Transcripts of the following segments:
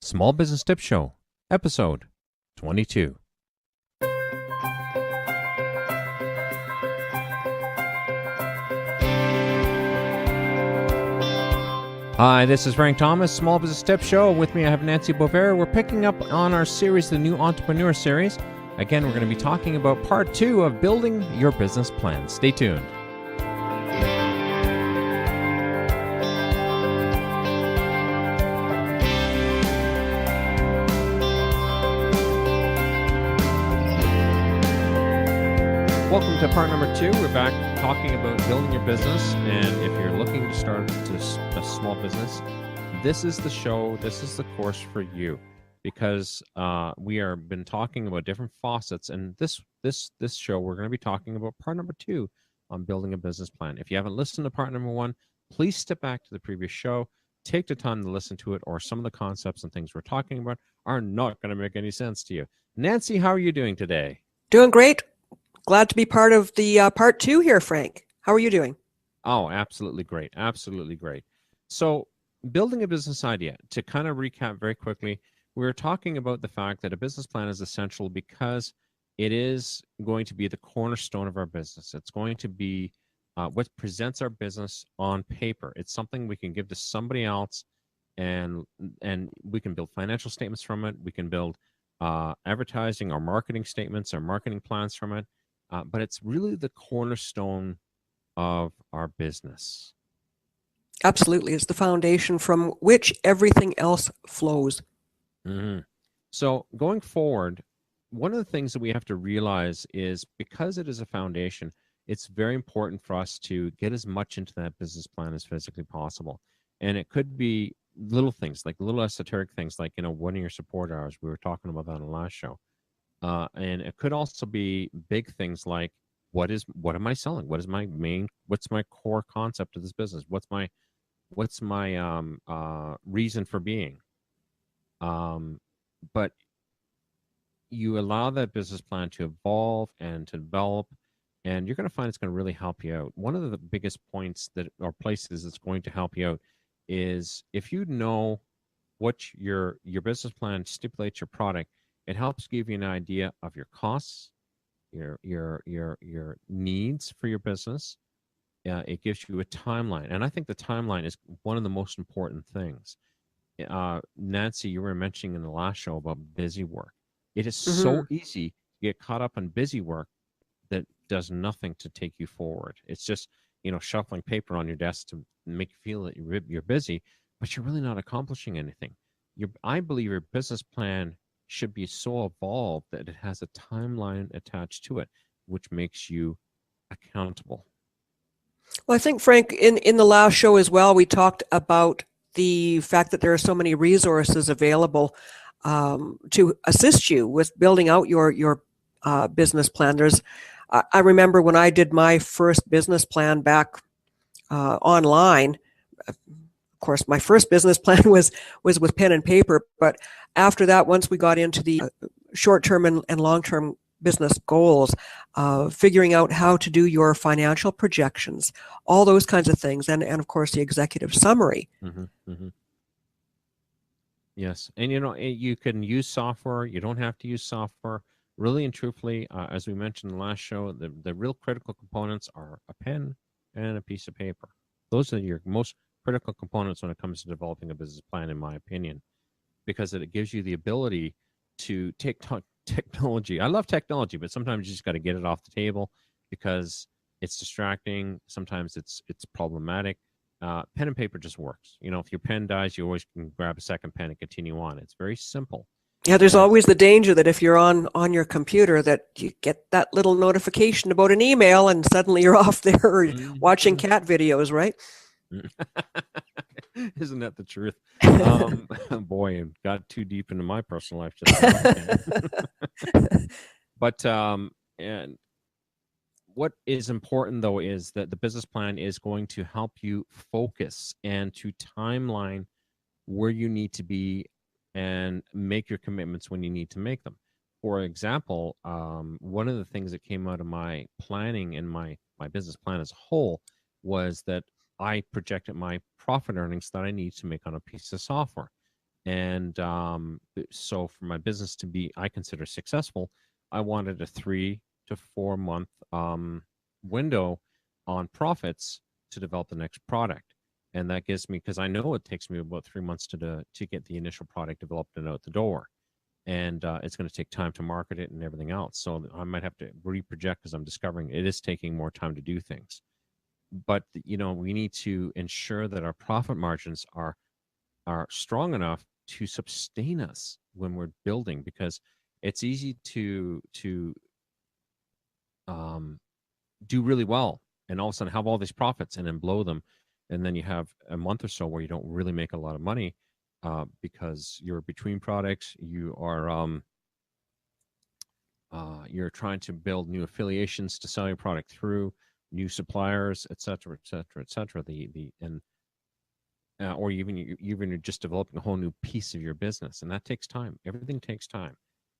Small Business Tip Show, episode 22. Hi, this is Frank Thomas, Small Business Tip Show. With me, I have Nancy Bover. We're picking up on our series, the New Entrepreneur Series. Again, we're going to be talking about part 2 of building your business plan. Stay tuned. Welcome to part number 2. We're back talking about building your business, and if you're looking to start a small business, this is the show, this is the course for you, because we are been talking about different facets, and this show we're going to be talking about part number 2 on building a business plan. If you haven't listened to part number 1, please step back to the previous show, take the time to listen to it, or some of the concepts and things we're talking about are not going to make any sense to you. Nancy, how are you doing today? Doing great. Glad to be part of the part 2 here, Frank. How are you doing? Oh, absolutely great. Absolutely great. So building a business idea, to kind of recap very quickly, we were talking about the fact that a business plan is essential because it is going to be the cornerstone of our business. It's going to be what presents our business on paper. It's something we can give to somebody else, and we can build financial statements from it. We can build advertising or marketing statements or marketing plans from it. But it's really the cornerstone of our business. Absolutely. It's the foundation from which everything else flows. Mm-hmm. So going forward, one of the things that we have to realize is because it is a foundation, it's very important for us to get as much into that business plan as physically possible. And it could be little things, like little esoteric things, like, what are your support hours? We were talking about that in the last show. And it could also be big things like, what am I selling? What's my core concept of this business? What's my reason for being? But you allow that business plan to evolve and to develop, and you're going to find it's going to really help you out. One of the biggest points or places that's going to help you out is if you know what your business plan stipulates your product. It helps give you an idea of your costs, your needs for your business. It gives you a timeline, and I think the timeline is one of the most important things. Nancy, you were mentioning in the last show about busy work. It is so easy to get caught up on busy work that does nothing to take you forward. It's just shuffling paper on your desk to make you feel that you're busy, but you're really not accomplishing anything. I believe your business plan should be so evolved that it has a timeline attached to it, which makes you accountable. Well, I think, Frank, in the last show as well, we talked about the fact that there are so many resources available to assist you with building out your business plan. I remember when I did my first business plan back online. Of course, my first business plan was with pen and paper, but after that, once we got into the short-term and long-term business goals, figuring out how to do your financial projections, all those kinds of things, and of course the executive summary. Mm-hmm, mm-hmm. Yes, and you can use software. You don't have to use software. Really and truthfully, as we mentioned in the last show, the real critical components are a pen and a piece of paper. Those are your most critical components when it comes to developing a business plan, in my opinion, because it gives you the ability to take technology. I love technology, but sometimes you just got to get it off the table because it's distracting. Sometimes it's problematic. Pen and paper just works. If your pen dies, you always can grab a second pen and continue on. It's very simple. Yeah, there's always the danger that if you're on your computer that you get that little notification about an email and suddenly you're off there watching cat videos, right? Isn't that the truth? Boy, I got too deep into my personal life just now. But and what is important though is that the business plan is going to help you focus and to timeline where you need to be and make your commitments when you need to make them. For example, one of the things that came out of my planning and my business plan as a whole was that I projected my profit earnings that I need to make on a piece of software. And so for my business to be, I consider successful, I wanted a 3 to 4 month window on profits to develop the next product. And that gives me, because I know it takes me about 3 months to get the initial product developed and out the door. And it's going to take time to market it and everything else. So I might have to reproject because I'm discovering it is taking more time to do things. But we need to ensure that our profit margins are strong enough to sustain us when we're building, because it's easy to do really well and all of a sudden have all these profits and then blow them, and then you have a month or so where you don't really make a lot of money because you're between products. You're trying to build new affiliations to sell your product through, new suppliers, et cetera, et cetera, et cetera. Or even you're just developing a whole new piece of your business, and that takes time. Everything takes time,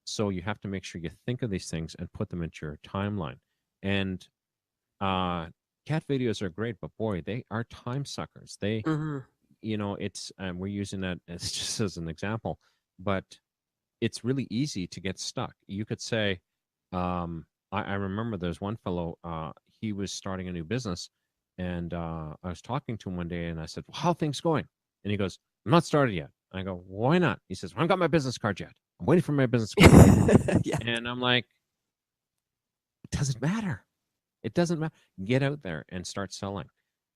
so you have to make sure you think of these things and put them into your timeline. And cat videos are great, but boy, they are time suckers. They, Hmm. it's we're using that as just as an example, but it's really easy to get stuck. You could say, I remember there's one fellow, he was starting a new business, and I was talking to him one day and I said, well, how are things going? And he goes, I'm not started yet. I go, why not? He says, well, I haven't got my business card yet. I'm waiting for my business card. Yeah. And I'm like, it doesn't matter. It doesn't matter. Get out there and start selling.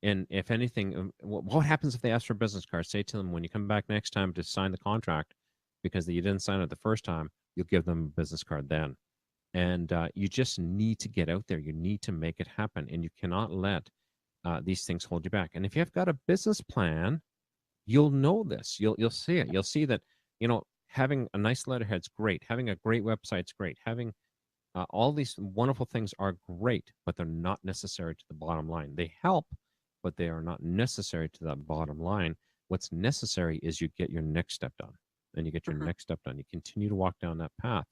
And if anything, what happens if they ask for a business card? Say to them, when you come back next time to sign the contract, because you didn't sign it the first time, you'll give them a business card then. And you just need to get out there. You need to make it happen. And you cannot let these things hold you back. And if you've got a business plan, you'll know this. You'll see it. You'll see that, having a nice letterhead's great. Having a great website's great. Having all these wonderful things are great, but they're not necessary to the bottom line. They help, but they are not necessary to that bottom line. What's necessary is you get your next step done. Then you get your Hmm. next step done. You continue to walk down that path,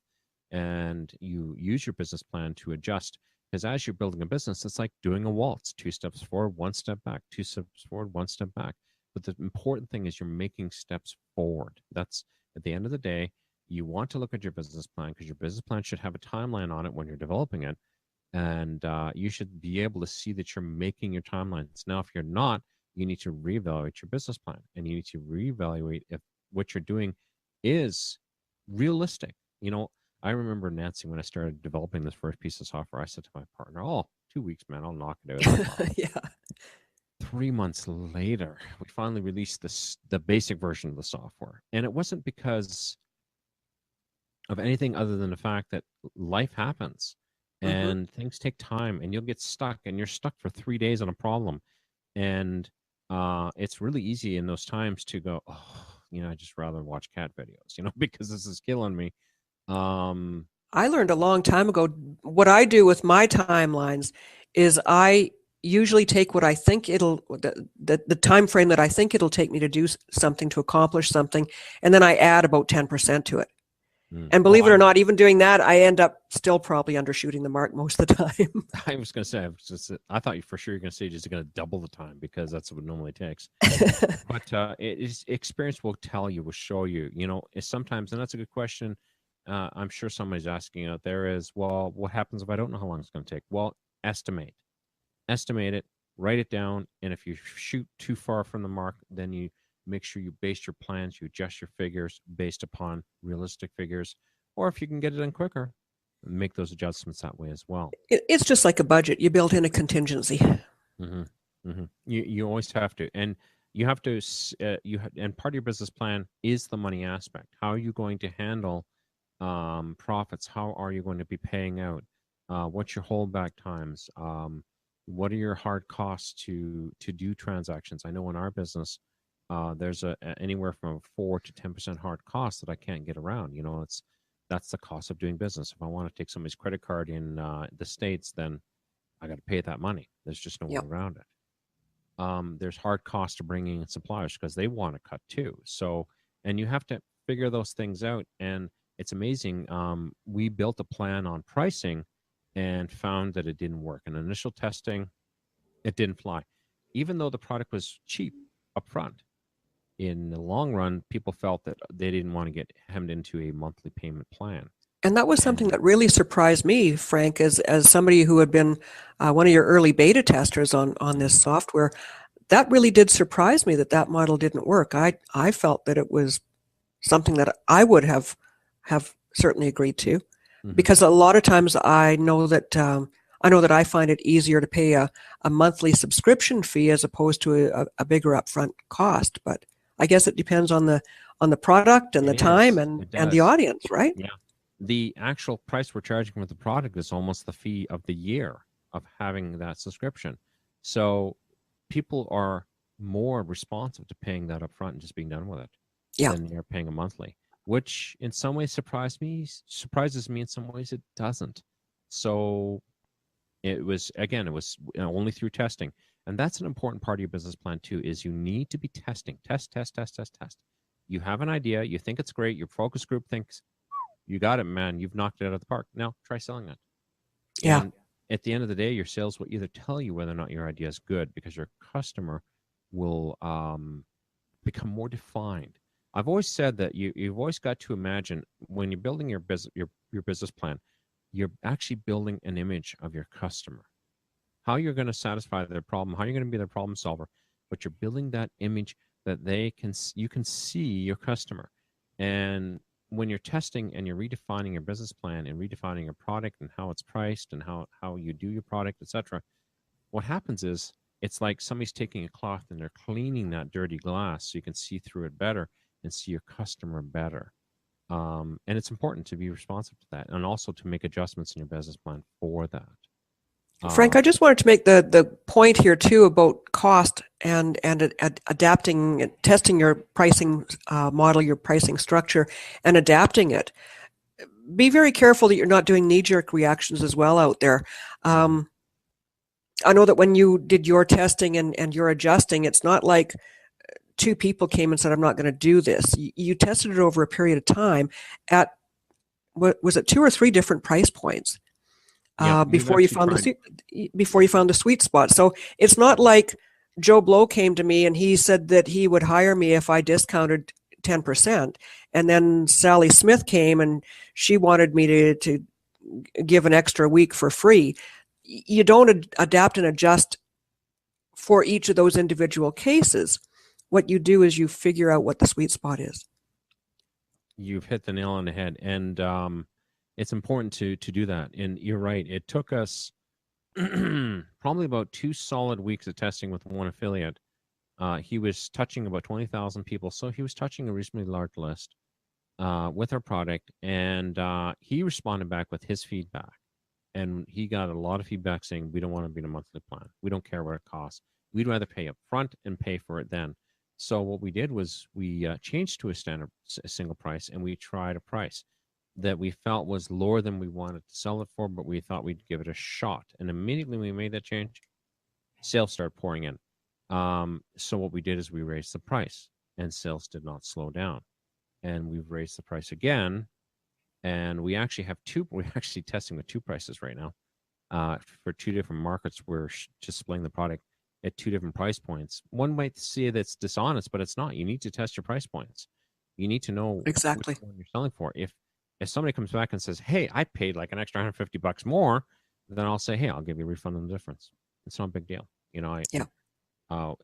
and you use your business plan to adjust. Because as you're building a business, it's like doing a waltz: 2 steps forward, 1 step back, 2 steps forward, 1 step back. But the important thing is you're making steps forward. That's at the end of the day, you want to look at your business plan, because your business plan should have a timeline on it when you're developing it. And you should be able to see that you're making your timelines. Now, if you're not, you need to reevaluate your business plan, and you need to reevaluate if what you're doing is realistic. I remember, Nancy, when I started developing this first piece of software, I said to my partner, oh, 2 weeks, man, I'll knock it out, no problem. Yeah. 3 months later, we finally released the basic version of the software. And it wasn't because of anything other than the fact that life happens Hmm. and things take time, and you'll get stuck, and you're stuck for 3 days on a problem. And it's really easy in those times to go, oh, I just rather watch cat videos, because this is killing me. Um, I learned a long time ago. What I do with my timelines is I usually take what I think the time frame that I think it'll take me to do something, to accomplish something, and then I add about 10% to it. And oh, believe it or not, even doing that, I end up still probably undershooting the mark most of the time. I was going to say, I thought you for sure you're going to say just going to double the time, because that's what it normally takes. But experience will tell you, will show you, it's sometimes, and that's a good question. I'm sure somebody's asking out there is, well, what happens if I don't know how long it's going to take? Well, estimate it, write it down. And if you shoot too far from the mark, then you make sure you base your plans, you adjust your figures based upon realistic figures. Or if you can get it done quicker, make those adjustments that way as well. It's just like a budget. You build in a contingency. Mm-hmm. Mm-hmm. You always have to, and you have to and part of your business plan is the money aspect. How are you going to handle profits? How are you going to be paying out? What's your holdback times? What are your hard costs to do transactions? I know in our business, there's anywhere from 4 to 10% hard cost that I can't get around. That's the cost of doing business. If I want to take somebody's credit card in the States, then I got to pay that money. There's just no way Yep. around it. There's hard costs to bringing in suppliers because they want to cut too. So, and you have to figure those things out. And it's amazing. We built a plan on pricing and found that it didn't work. In initial testing, it didn't fly, even though the product was cheap up front. in the long run, people felt that they didn't want to get hemmed into a monthly payment plan. And that was something And that really surprised me, Frank, as somebody who had been one of your early beta testers on this software. That really did surprise me that that model didn't work. I felt that it was something that I would have certainly agreed to, Mhm. because a lot of times I know that I find it easier to pay a monthly subscription fee as opposed to a bigger upfront cost. But I guess it depends on the product and It the time is. It and the does. audience, right? Yeah. The actual price we're charging for the product is almost the fee of the year of having that subscription. So people are more responsive to paying that upfront and just being done with it Yeah. than they're paying a monthly, which in some ways surprises me. In some ways it doesn't. So it was only through testing. And that's an important part of your business plan too, is you need to be testing. Test. You have an idea, you think it's great, your focus group thinks you got it, man. You've knocked it out of the park. Now try selling it. Yeah. And at the end of the day, your sales will either tell you whether or not your idea is good because your customer will become more defined. I've always said that you've always got to imagine when you're building your business your business plan, you're actually building an image of your customer, how you're going to satisfy their problem, how you're going to be their problem solver, but you're building that image that you can see your customer. And when you're testing and you're redefining your business plan and redefining your product and how it's priced and how you do your product, etc., what happens is it's like somebody's taking a cloth and they're cleaning that dirty glass so you can see through it better and see your customer better. And it's important to be responsive to that and also to make adjustments in your business plan for that. Frank, Uh, I just wanted to make the point here too about cost and adapting, testing your pricing model, your pricing structure, and adapting it. Be very careful that you're not doing knee-jerk reactions as well out there. mhm. Um, I know that when you did your testing and you're adjusting, it's not like two people came and said, "I'm not going to do this." You tested it over a period of time at, what was it, two or three different price points Yeah, we've before you actually found tried. the sweet spot. So it's not like Joe Blow came to me and he said that he would hire me if I discounted 10%. And then Sally Smith came and she wanted me to give an extra week for free. You don't adapt and adjust for each of those individual cases. What you do is you figure out what the sweet spot is. You've hit the nail on the head, and it's important to do that. And you're right. It took us probably about 2 solid weeks of testing with one affiliate. He was touching about 20,000 people, so he was touching a reasonably large list with our product, and he responded back with his feedback. And he got a lot of feedback saying, we don't want to be in a monthly plan. We don't care what it costs. We'd rather pay up front and pay for it then. So what we did was we changed to a single price, and we tried a price that we felt was lower than we wanted to sell it for, but we thought we'd give it a shot. And immediately when we made that change, sales started pouring in. So what we did is we raised the price, and sales did not slow down. And we've raised the price again, and we actually have we're actually testing with two prices right now for two different markets. We're displaying the product at two different price points. One might say that's dishonest, but it's not. You need to test your price points. You need to know which Exactly. one you're selling for. If somebody comes back and says, hey, I paid like an extra $150 more, then I'll say, hey, I'll give you a refund on the difference. It's not a big deal. Yeah.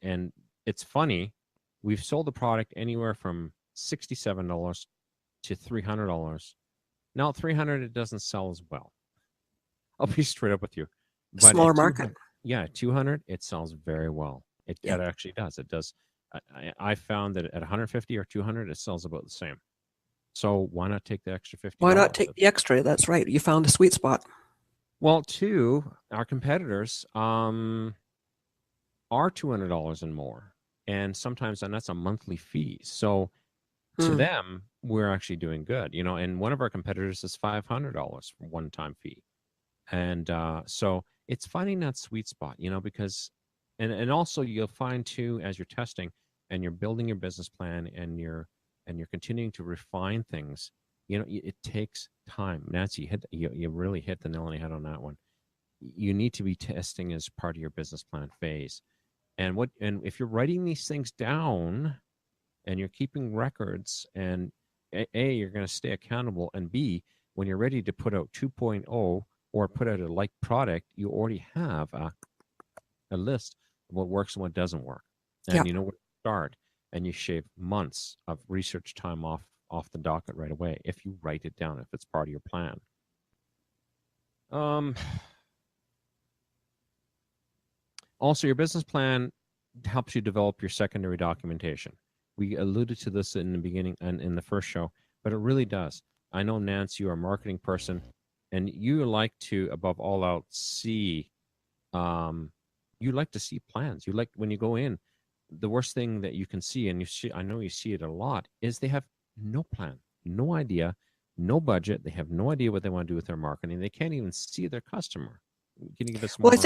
And it's funny, we've sold the product anywhere from $67 to $300. Now at 300, it doesn't sell as well. I'll be straight up with you. But Smaller at market. 200, yeah, 200, it sells very well. It Yeah. actually does. It does. I found that at 150 or 200, it sells about the same. So why not take the extra Why not $50? take the extra? That's right. You found the sweet spot. Well, two, our competitors are $200 and more, and sometimes, and that's a monthly fee. So to Hmm. them, we're actually doing good, and one of our competitors is $500 for one-time fee. And so it's finding that sweet spot, because, and also you'll find too, as you're testing and you're building your business plan and you're continuing to refine things, it takes time. Nancy, you really hit the nail on the head on that one. You need to be testing as part of your business plan phase. And if you're writing these things down, and you're keeping records, and A, you're going to stay accountable, and B, when you're ready to put out 2.0 or put out a like product, you already have a list of what works and what doesn't work, Yeah. and you know where to start, and you shave months of research time off the docket right away if you write it down, if it's part of your plan. Also, your business plan helps you develop your secondary documentation. We alluded to this in the beginning and in the first show, but it really does. I know, Nancy, you're a marketing person, and you like to, above all else, see. You like to see plans. You like when you go in. The worst thing that you can see, and you see, I know you see it a lot, is they have no plan, no idea, no budget. They have no idea what they want to do with their marketing. They can't even see their customer. Can you give us Well, more?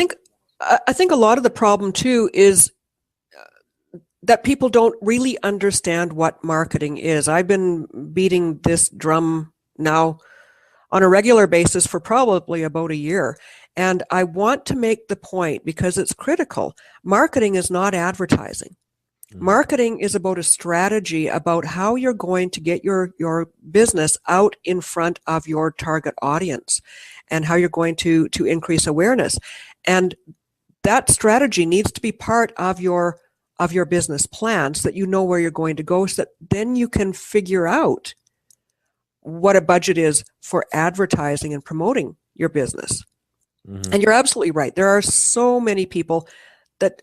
I think a lot of the problem too is that people don't really understand what marketing is. I've been beating this drum now on a regular basis for probably about a year. And I want to make the point because it's critical. Marketing is not advertising. Marketing is about a strategy about how you're going to get your business out in front of your target audience and how you're going to increase awareness. And that strategy needs to be part of your business plan so that you know where you're going to go, so that then you can figure out what a budget is for advertising and promoting your business. And you're absolutely right. There are so many people that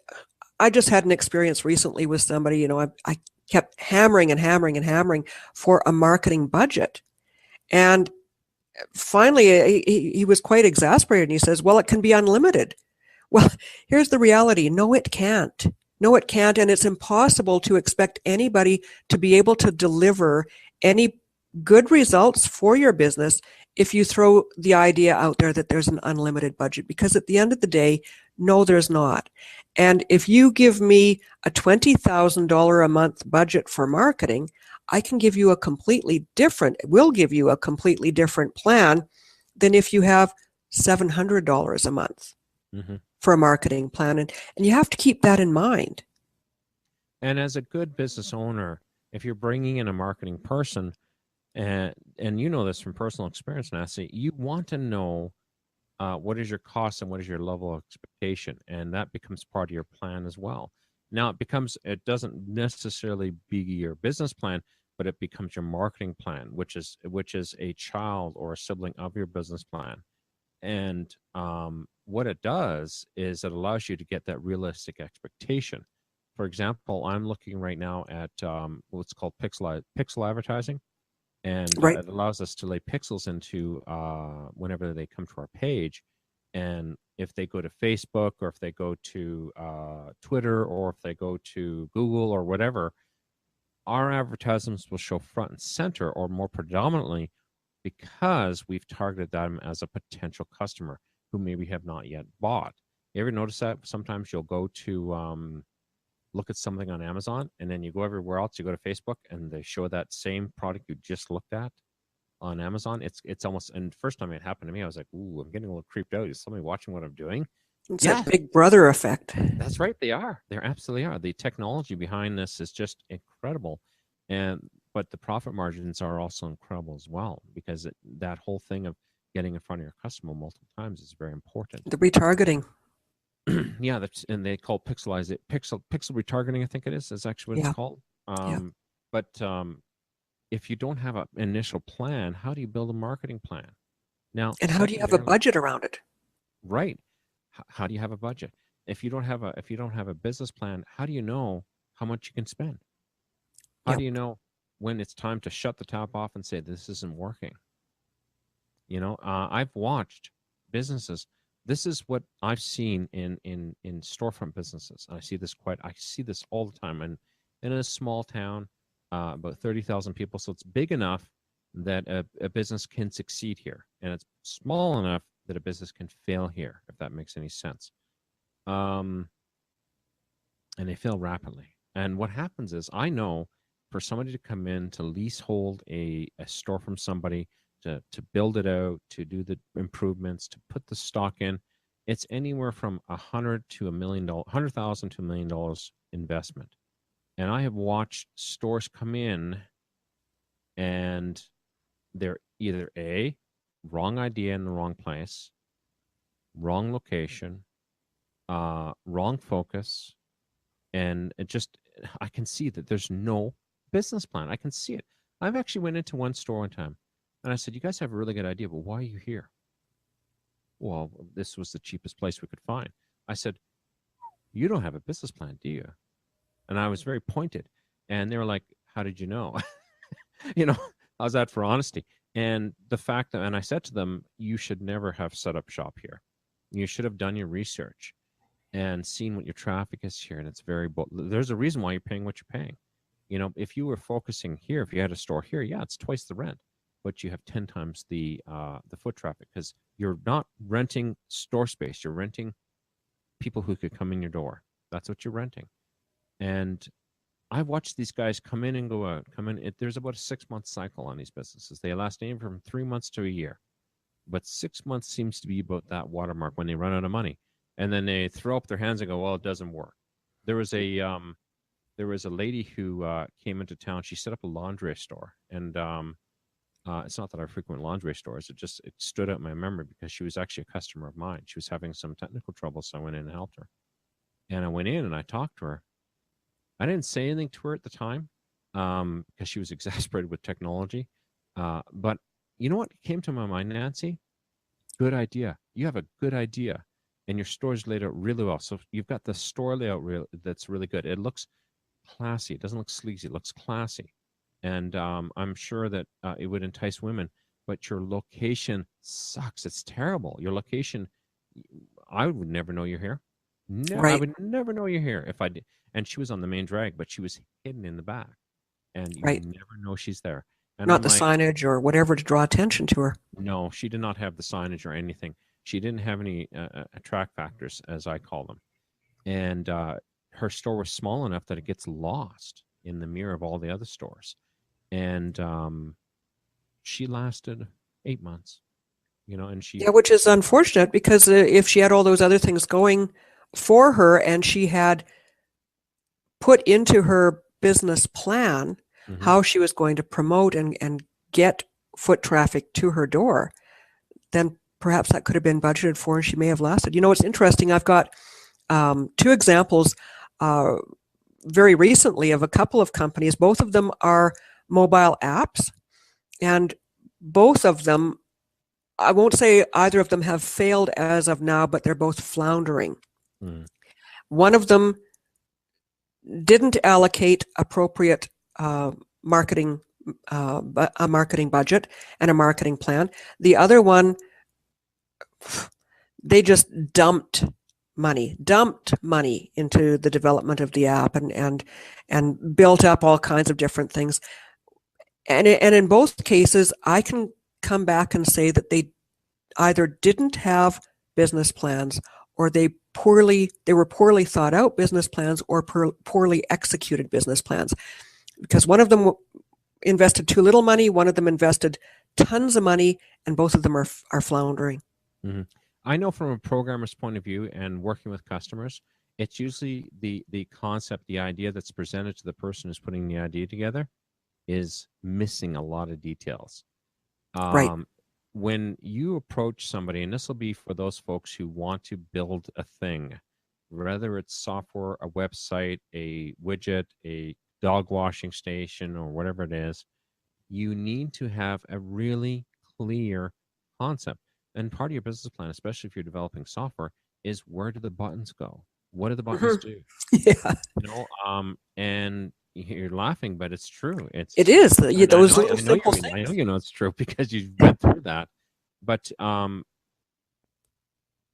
I just had an experience recently with somebody, you know, I kept hammering and hammering and hammering for a marketing budget. And finally, he was quite exasperated. And he says, well, it can be unlimited. Well, here's the reality. No, it can't. No, it can't. And it's impossible to expect anybody to be able to deliver any good results for your business if you throw the idea out there that there's an unlimited budget, because at the end of the day, no, there's not. And if you give me a $20,000 a month budget for marketing, I can give you a completely different, will give you a completely different plan than if you have $700 a month for a marketing plan. And you have to keep that in mind. And as a good business owner, if you're bringing in a marketing person, and you know this from personal experience, Nancy, you want to know what is your cost and what is your level of expectation, and that becomes part of your plan as well. Now it doesn't necessarily be your business plan, but it becomes your marketing plan, which is a child or a sibling of your business plan. And what it does is it allows you to get that realistic expectation. For example, I'm looking right now at what's called pixel advertising. And Right. it allows us to lay pixels into whenever they come to our page. And if they go to Facebook, or if they go to Twitter, or if they go to Google or whatever, our advertisements will show front and center, or more predominantly, because we've targeted them as a potential customer who maybe have not yet bought. You ever notice that sometimes you'll go to look at something on Amazon, and then you go everywhere else, you go to Facebook, and they show that same product you just looked at on Amazon. It's almost, and the first time it happened to me, I was like, ooh, I'm getting a little creeped out. Is somebody watching what I'm doing? It's that Big Brother effect. That's right. They are. They absolutely are. The technology behind this is just incredible. But the profit margins are also incredible as well, because that whole thing of getting in front of your customer multiple times is very important. The retargeting. Yeah, and they call pixel retargeting, I think it is actually what it's called. But if you don't have an initial plan, how do you build a marketing plan? Now, and how do you have a budget around it? Right. How do you have a budget? If you don't have a business plan, how do you know how much you can spend? How do you know when it's time to shut the tap off and say this isn't working? You know, I've watched businesses. This is what I've seen in storefront businesses. I see this all the time. And in a small town, about 30,000 people, so it's big enough that a business can succeed here, and it's small enough that a business can fail here, if that makes any sense. And they fail rapidly. And what happens is, I know for somebody to come in to leasehold a store from somebody, to build it out, to do the improvements, to put the stock in, it's anywhere from $100,000 to $1 million investment. And I have watched stores come in and they're either A, wrong idea in the wrong place, wrong location, wrong focus, and it just I can see that there's no business plan. I can see it. I've actually went into one store one time and I said, "You guys have a really good idea, but why are you here?" Well, this was the cheapest place we could find. I said, "You don't have a business plan, do you?" And I was very pointed. And they were like, "How did you know?" you know, how's that for honesty? And the fact that, and I said to them, "You should never have set up shop here. You should have done your research and seen what your traffic is here. And it's very, there's a reason why you're paying what you're paying. You know, if you were focusing here, if you had a store here, yeah, it's twice the rent, but you have 10 times the foot traffic because you're not renting store space. You're renting people who could come in your door. That's what you're renting." And I've watched these guys come in and go out, come in. There's about a 6-month cycle on these businesses. They last anywhere from 3 months to a year, but 6 months seems to be about that watermark when they run out of money, and then they throw up their hands and go, "Well, it doesn't work." There was a lady who came into town. She set up a laundry store, and it's not that I frequent laundry stores. It stood out in my memory because she was actually a customer of mine. She was having some technical trouble, so I went in and helped her. And I went in and I talked to her. I didn't say anything to her at the time because she was exasperated with technology. But you know what came to my mind, Nancy? Good idea. You have a good idea, and your store's laid out really well. So you've got the store layout that's really good. It looks classy. It doesn't look sleazy. It looks classy, and I'm sure that it would entice women. But your location sucks. It's terrible. Your location, I would never know you're here. No, I Right, would never know you're here if I did. And she was on the main drag, but she was hidden in the back, and you right. never know she's there. And Not I'm the like, signage or whatever to draw attention to her. no, she did not have the signage or anything. She didn't have any attract factors, as I call them. And her store was small enough that it gets lost in the mirror of all the other stores. And she lasted 8 months, and she, Yeah, which is unfortunate because if she had all those other things going for her and she had put into her business plan Mhm. how she was going to promote and get foot traffic to her door, then perhaps that could have been budgeted for and she may have lasted. You know, it's interesting. I've got two examples uh, very recently of a couple of companies. Both of them are mobile apps, and both of them, I won't say either of them have failed as of now, but they're both floundering. Mm. One of them didn't allocate appropriate marketing a marketing budget and a marketing plan. The other one, they just dumped money into the development of the app and built up all kinds of different things. And in both cases, I can come back and say that they either didn't have business plans or they were poorly thought out business plans or poorly executed business plans, because one of them invested too little money, one of them invested tons of money, and both of them are floundering. Mhm. I know from a programmer's point of view and working with customers, it's usually the concept, the idea that's presented to the person who's putting the idea together is missing a lot of details. Right. Um, when you approach somebody, and this will be for those folks who want to build a thing, whether it's software, a website, a widget, a dog washing station, or whatever it is, you need to have a really clear concept. And part of your business plan, especially if you're developing software, is where do the buttons go? What do the buttons Mhm. do? Yeah, And you're laughing, but it's true. it It's is. and Those little I know simple I know things. you know it's true because you've been through that. But and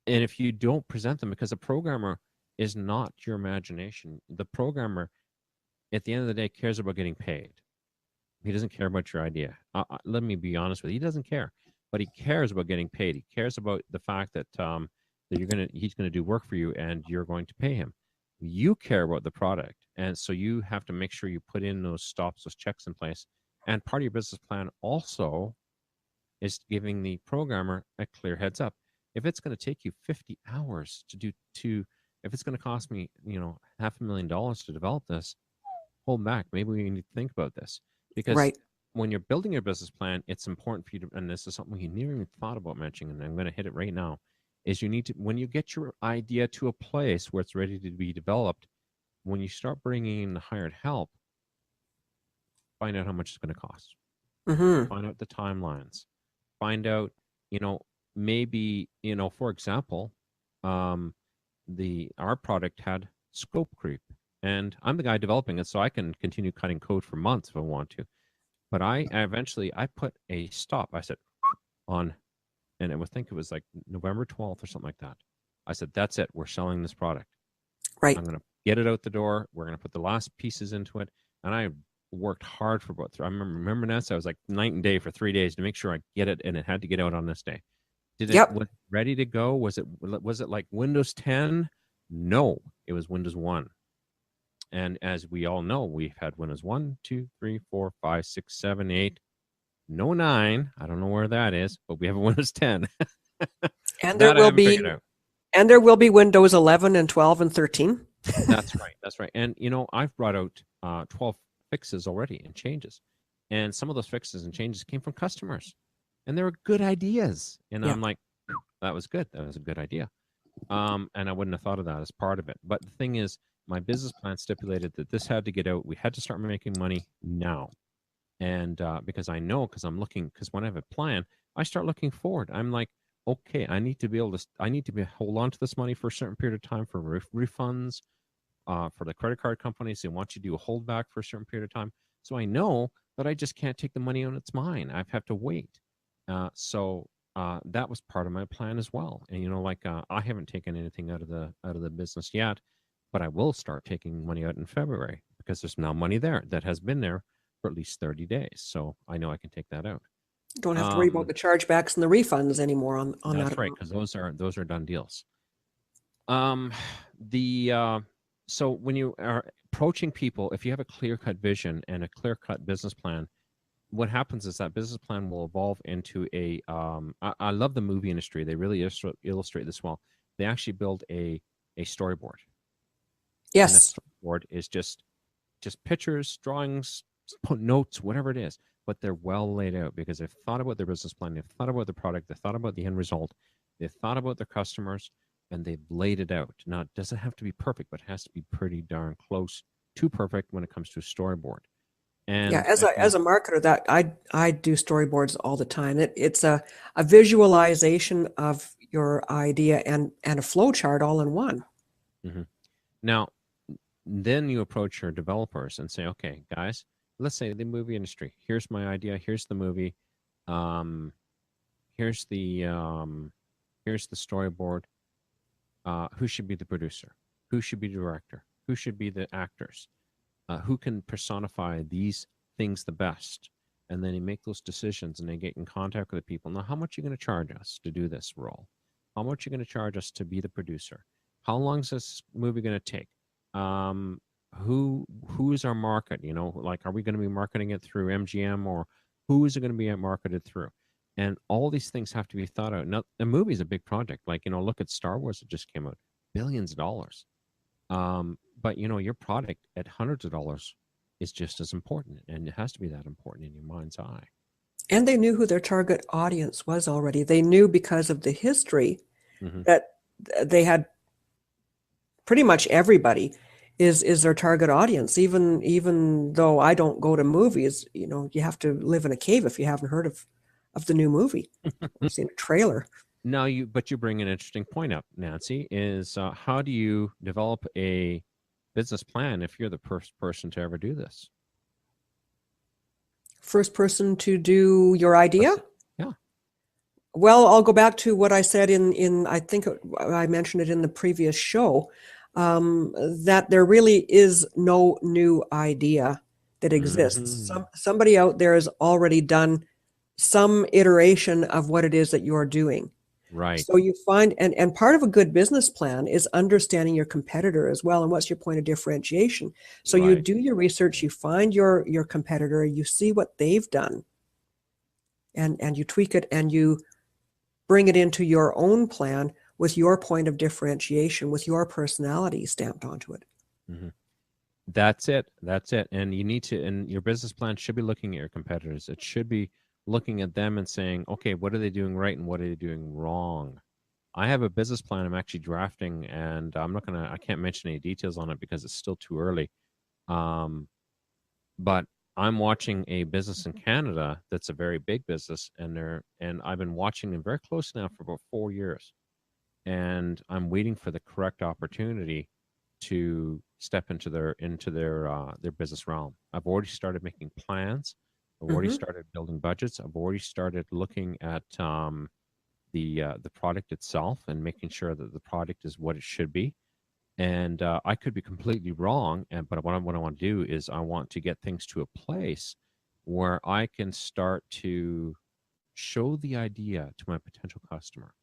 if you don't present them, because a programmer is not your imagination. The programmer, at the end of the day, cares about getting paid. He doesn't care about your idea. Let me be honest with you. He doesn't care, but he cares about getting paid. He cares about the fact that he's gonna do work for you, and you're going to pay him. You care about the product, and so you have to make sure you put in those stops, those checks in place. And part of your business plan also is giving the programmer a clear heads up. If it's going to take you 50 hours if it's going to cost me, $500,000 to develop this, hold back. Maybe we need to think about this because Right. when you're building your business plan, it's important for you to, and this is something you never even thought about mentioning, and I'm going to hit it right now, is you need to, when you get your idea to a place where it's ready to be developed, when you start bringing in the hired help, find out how much it's going to cost, Mm-hmm. find out the timelines, find out, you know, maybe, you know, for example, um, our product had scope creep, and I'm the guy developing it, so I can continue cutting code for months if I want to. But I eventually I put a stop. I said on, and I think it was like November 12th or something like that. I said, that's it. We're selling this product. Right. I'm going to get it out the door. We're going to put the last pieces into it. And I worked hard for about, I remember Nancy, I was like night and day for 3 days to make sure I get it, and it had to get out on this day. Was it ready to go? Was it like Windows 10? No, it was Windows 1. And as we all know, we've had Windows 1, 2, 3, 4, 5, 6, 7, 8, no 9. I don't know where that is, but we have a Windows 10. And there That I will haven't figured be out. and there will be Windows 11 and 12 and 13. That's right. That's right. And, you know, I've brought out 12 fixes already and changes. And some of those fixes and changes came from customers. And they were good ideas. And Yeah. I'm like, that was good. That was a good idea. And I wouldn't have thought of that as part of it. But the thing is, my business plan stipulated that this had to get out. We had to start making money now. And because I know, because I'm looking, because when I have a plan, I start looking forward. I'm like, okay, I need to be able to, hold on to this money for a certain period of time for refunds, for the credit card companies. They want you to do a holdback for a certain period of time. So I know that I just can't take the money on it's mine. I have to wait. So that was part of my plan as well. And you know, like I haven't taken anything out of the business yet, but I will start taking money out in February because there's now money there that has been there for at least 30 days. So I know I can take that out. Don't have to worry about the chargebacks and the refunds anymore on that. That's right, because those are done deals. So when you are approaching people, if you have a clear-cut vision and a clear-cut business plan, what happens is that business plan will evolve into a I love the movie industry. They really illustrate this well. They actually build a storyboard. Yes. And the storyboard is just pictures, drawings, notes, whatever it is, but they're well laid out because they've thought about their business plan, they've thought about the product, they've thought about the end result, they've thought about their customers, and they've laid it out. Now, it doesn't have to be perfect, but it has to be pretty darn close to perfect when it comes to a storyboard. And yeah, as a marketer, that I do storyboards all the time. It's a visualization of your idea and a flow chart all in one. Mm-hmm. Now, then you approach your developers and say, okay, guys, let's say the movie industry. Here's my idea. Here's the movie. Here's the storyboard. Who should be the producer? Who should be the director? Who should be the actors? Who can personify these things the best? And then you make those decisions and they get in contact with the people. Now, how much are you going to charge us to do this role? How much are you going to charge us to be the producer? How long is this movie going to take? Who is our market? You know, like, are we going to be marketing it through MGM, or who is it going to be marketed through? And all these things have to be thought out. Now, a movie is a big project. Like, you know, look at Star Wars that just came out, billions of dollars. But you know, your product at hundreds of dollars is just as important, and it has to be that important in your mind's eye. And they knew who their target audience was already. They knew because of the history that they had pretty much everybody is their target audience. Even though I don't go to movies, you know, you have to live in a cave if you haven't heard of the new movie or seen a trailer. Now you bring an interesting point up, Nancy, is how do you develop a business plan if you're the first person to ever do this? First person to do your idea? Yeah. Well, I'll go back to what I said in I think I mentioned it in the previous show, that there really is no new idea that exists. Somebody out there has already done some iteration of what it is that you're doing. Right. So you find, and part of a good business plan is understanding your competitor as well, and what's your point of differentiation. So you do your research, you find your competitor, you see what they've done, and you tweak it, and you bring it into your own plan with your point of differentiation, with your personality stamped onto it. That's it. That's it. And you need to, and your business plan should be looking at your competitors. It should be looking at them and saying, okay, what are they doing right and what are they doing wrong? I have a business plan I'm actually drafting, and I can't mention any details on it because it's still too early. Um, but I'm watching a business in Canada that's a very big business, and I've been watching them very close now for about 4 years, and I'm waiting for the correct opportunity to step into their business realm. I've already started making plans. I've already Hmm. started building budgets. I've already started looking at the product itself and making sure that the product is what it should be. And I could be completely wrong, but what I want to do is I want to get things to a place where I can start to show the idea to my potential customer.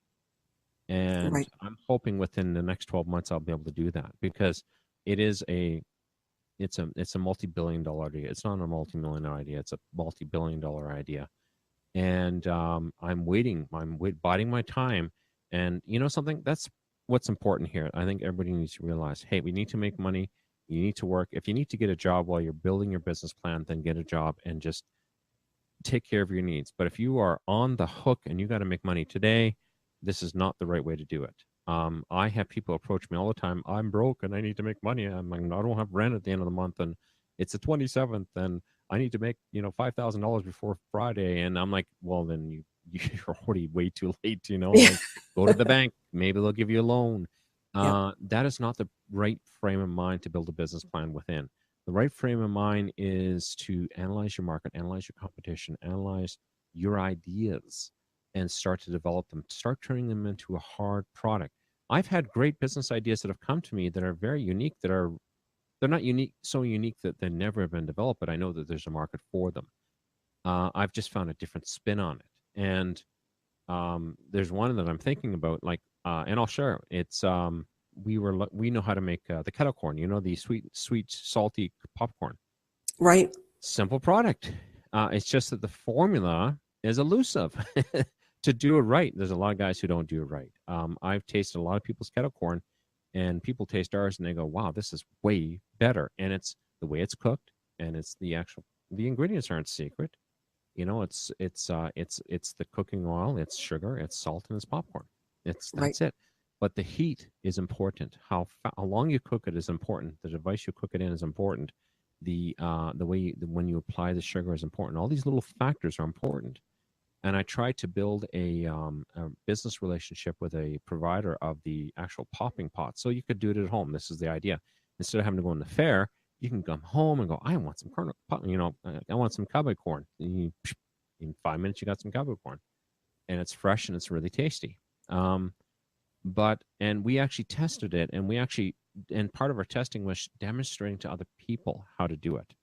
And Right. I'm hoping within the next 12 months I'll be able to do that, because it is it's a multi-billion dollar idea. It's not a multi-million dollar idea. It's a multi-billion dollar idea. And biding my time. And you know something? That's what's important here. I think everybody needs to realize, hey, we need to make money. You need to work. If you need to get a job while you're building your business plan, then get a job and just take care of your needs. But if you are on the hook and you got to make money today, this is not the right way to do it. I have people approach me all the time. I'm broke and I need to make money. I'm like, I don't have rent at the end of the month, and it's the 27th, and I need to make $5,000 before Friday. And I'm like, well, then you're already way too late. Yeah. Like, go to the bank. Maybe they'll give you a loan. Yeah. That is not the right frame of mind to build a business plan within. The right frame of mind is to analyze your market, analyze your competition, analyze your ideas, and start to develop them, start turning them into a hard product. I've had great business ideas that have come to me that are very unique, they're not unique, so unique that they never have been developed, but I know that there's a market for them. I've just found a different spin on it. And there's one that I'm thinking about, and I'll share. It's we know how to make the kettle corn. The sweet, salty popcorn. Right. Simple product. It's just that the formula is elusive. To do it right, there's a lot of guys who don't do it right. I've tasted a lot of people's kettle corn, and people taste ours and they go, "Wow, this is way better." And it's the way it's cooked, and it's the ingredients aren't secret. It's the cooking oil, it's sugar, it's salt, and it's popcorn. Right. That's it. But the heat is important. How long you cook it is important. The device you cook it in is important. The way when you apply the sugar is important. All these little factors are important. And I tried to build a business relationship with a provider of the actual popping pot, so you could do it at home. This is the idea. Instead of having to go in the fair, you can come home and go, I want some corn, I want some cowboy corn. In 5 minutes, you got some cowboy corn, and it's fresh and it's really tasty. Um, and we actually tested it, and part of our testing was demonstrating to other people how to do it,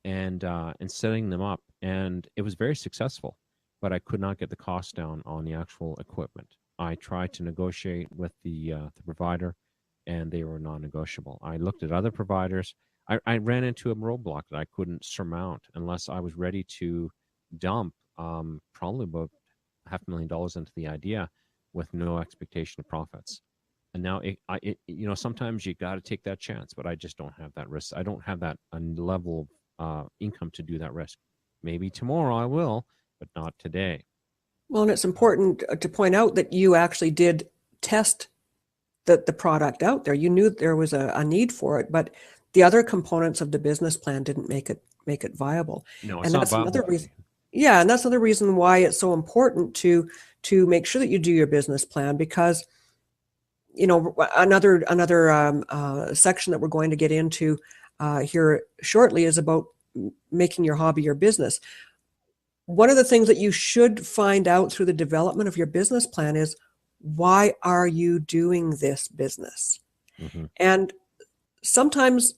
and setting them up, and it was very successful. But I could not get the cost down on the actual equipment. I tried to negotiate with the provider, and they were non-negotiable. I looked at other providers. I ran into a roadblock that I couldn't surmount unless I was ready to dump probably about $500,000 into the idea with no expectation of profits. And now sometimes you got to take that chance, but I just don't have that risk. I don't have that level of income to do that risk. Maybe tomorrow I will, but not today. Well, and it's important to point out that you actually did test the product out there. You knew there was a need for it, but the other components of the business plan didn't make it viable. No, it's And not that's viable another for reason. me. Yeah, and that's another reason why it's so important to make sure that you do your business plan, because another section that we're going to get into here shortly is about making your hobby your business. One of the things that you should find out through the development of your business plan is, why are you doing this business? Hmm. And sometimes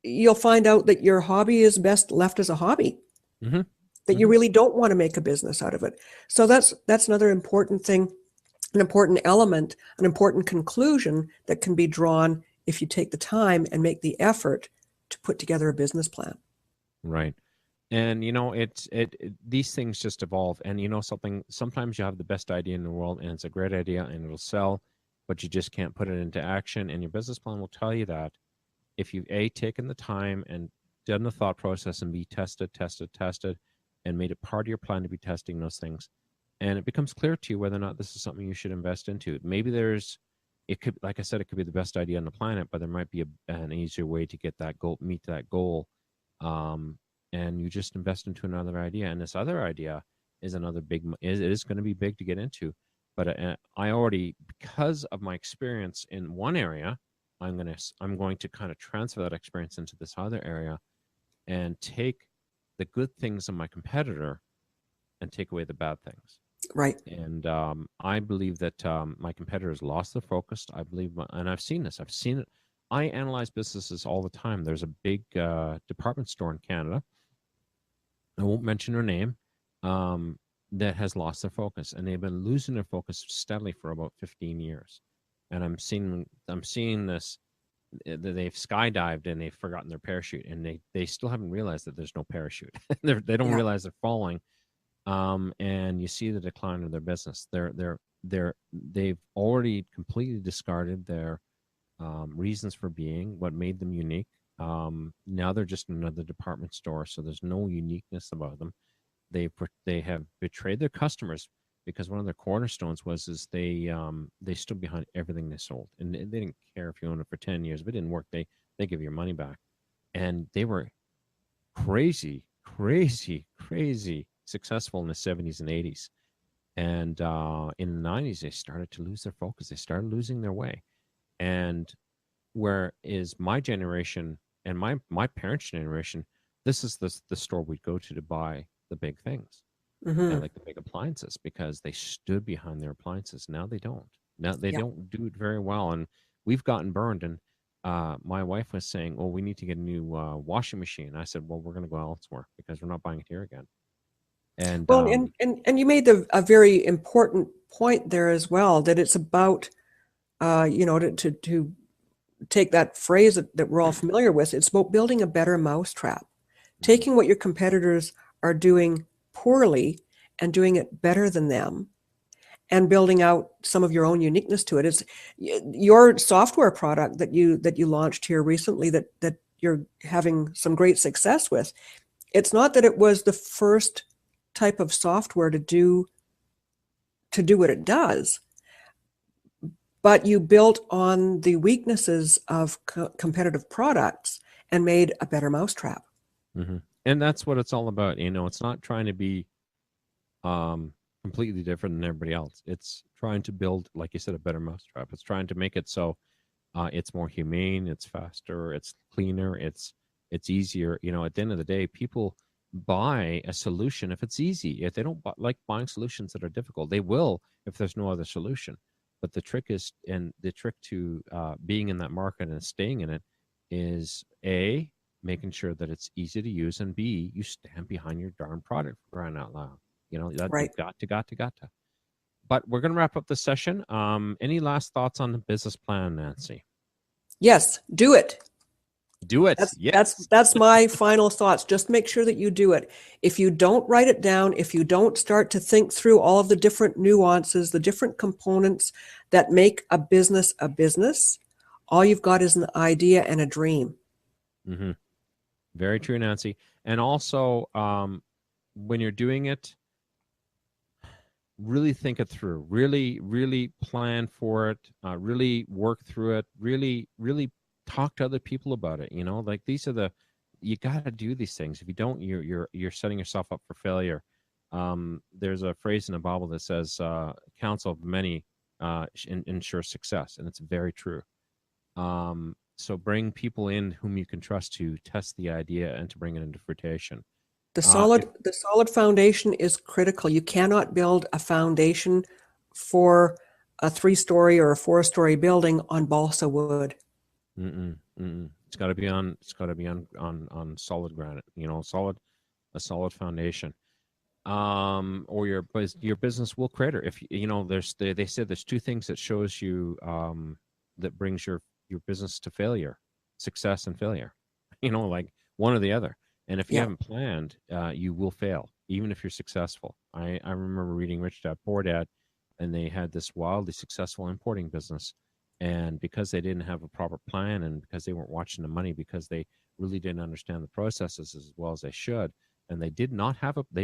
you'll find out that your hobby is best left as a hobby, Hmm. that you Hmm. really don't want to make a business out of it. So that's another important thing, an important element, an important conclusion that can be drawn if you take the time and make the effort to put together a business plan. Right. And these things just evolve. And something, sometimes you have the best idea in the world and it's a great idea and it'll sell, but you just can't put it into action. And your business plan will tell you that. if you've A, taken the time and done the thought process, and B, tested, and made it part of your plan to be testing those things, and it becomes clear to you whether or not this is something you should invest into. Maybe it could, like I said, it could be the best idea on the planet, but there might be an easier way to get that goal, meet that goal, and you just invest into another idea. And this other idea is another it is going to be big to get into. But I already, because of my experience in one area, I'm going to kind of transfer that experience into this other area, and take the good things of my competitor and take away the bad things. Right. And I believe that my competitors lost their focus. I believe, and I've seen this. I've seen it. I analyze businesses all the time. There's a big department store in Canada. I won't mention her name. That has lost their focus, and they've been losing their focus steadily for about 15 years. And I'm seeing this. They've skydived and they've forgotten their parachute, and they still haven't realized that there's no parachute. They don't Yeah. realize they're falling. And you see the decline of their business. They've already completely discarded their reasons for being, what made them unique. Now they're just another department store, so there's no uniqueness about them. They have betrayed their customers, because one of their cornerstones was they stood behind everything they sold, and they didn't care if you owned it for 10 years. If it didn't work, they give you your money back. And they were crazy successful in the 70s and 80s. And in the 90s, they started to lose their focus. They started losing their way. And where is my generation and my parents' generation, this is the store we'd go to buy the big things, and like the big appliances, because they stood behind their appliances. Now they don't. Now they Yeah. don't do it very well. And we've gotten burned. And my wife was saying, well, we need to get a new washing machine. I said, well, we're going to go elsewhere, because we're not buying it here again. And Well, and you made a very important point there as well, that it's about, to take that phrase that we're all familiar with, it's about building a better mousetrap, taking what your competitors are doing poorly and doing it better than them, and building out some of your own uniqueness to it. It's your software product that you launched here recently, that you're having some great success with. It's not that it was the first type of software to do what it does, but you built on the weaknesses of competitive products and made a better mousetrap. Mm-hmm. And that's what it's all about. It's not trying to be completely different than everybody else. It's trying to build, like you said, a better mousetrap. It's trying to make it so it's more humane, it's faster, it's cleaner, it's easier. At the end of the day, people buy a solution if it's easy. If they don't like buying solutions that are difficult, they will if there's no other solution. But the trick to being in that market and staying in it is A, making sure that it's easy to use, and B, you stand behind your darn product, for crying out loud. That Right. you've got to. But we're going to wrap up the session. Any last thoughts on the business plan, Nancy? Yes, do it. Do it. Yes. That's my final thoughts. Just make sure that you do it. If you don't write it down, if you don't start to think through all of the different nuances, the different components that make a business, all you've got is an idea and a dream. Mm-hmm. Very true, Nancy. And also, when you're doing it, really think it through. Really plan for it. Really work through it. Really talk to other people about it. Like you got to do these things. If you don't, you're setting yourself up for failure. There's a phrase in the Bible that says, counsel of many ensures success. And it's very true. So bring people in whom you can trust to test the idea and to bring it into fruition. The solid foundation is critical. You cannot build a foundation for a 3-story or a 4-story building on balsa wood. It's got to be on solid granite. A solid foundation. Or your business will crater. If they said there's 2 things that shows you that brings your business to failure: success and failure. Like one or the other. And if you haven't planned, you will fail, even if you're successful. I remember reading Rich Dad Poor Dad, and they had this wildly successful importing business. And because they didn't have a proper plan, and because they weren't watching the money, because they really didn't understand the processes as well as they should, and they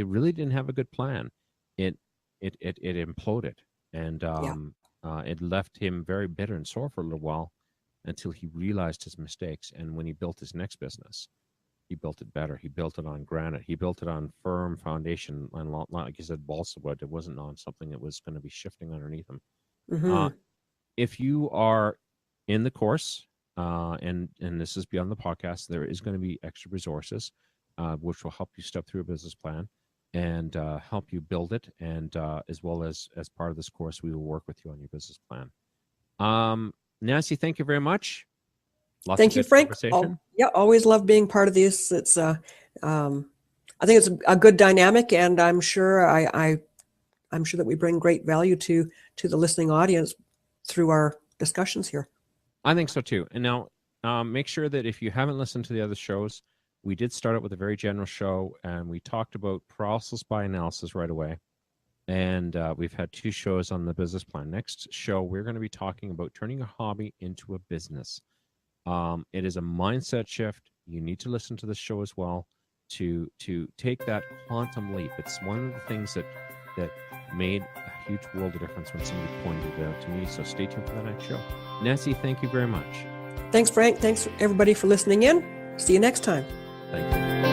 really didn't have a good plan, it imploded. And Yeah. it left him very bitter and sore for a little while, until he realized his mistakes. And when he built his next business, he built it better. He built it on granite. He built it on firm foundation, and like you said, balsa wood. It wasn't on something that was going to be shifting underneath him. Mm-hmm. If you are in the course, and this is beyond the podcast, there is going to be extra resources, which will help you step through a business plan and help you build it. And as well as part of this course, we will work with you on your business plan. Nancy, thank you very much. Lots Thank of you, good Frank. conversation. Yeah, always love being part of this. It's I think it's a good dynamic, and I'm sure I'm sure that we bring great value to the listening audience through our discussions here. I think so too. And now, make sure that if you haven't listened to the other shows, we did start out with a very general show, and we talked about paralysis by analysis right away. And we've had 2 shows on the business plan. Next show, we're going to be talking about turning a hobby into a business. It is a mindset shift. You need to listen to the show as well to take that quantum leap. It's one of the things that made a huge world of difference when somebody pointed it out to me. So stay tuned for the next show. Nancy, thank you very much. Thanks, Frank. Thanks, everybody, for listening in. See you next time. Thank you.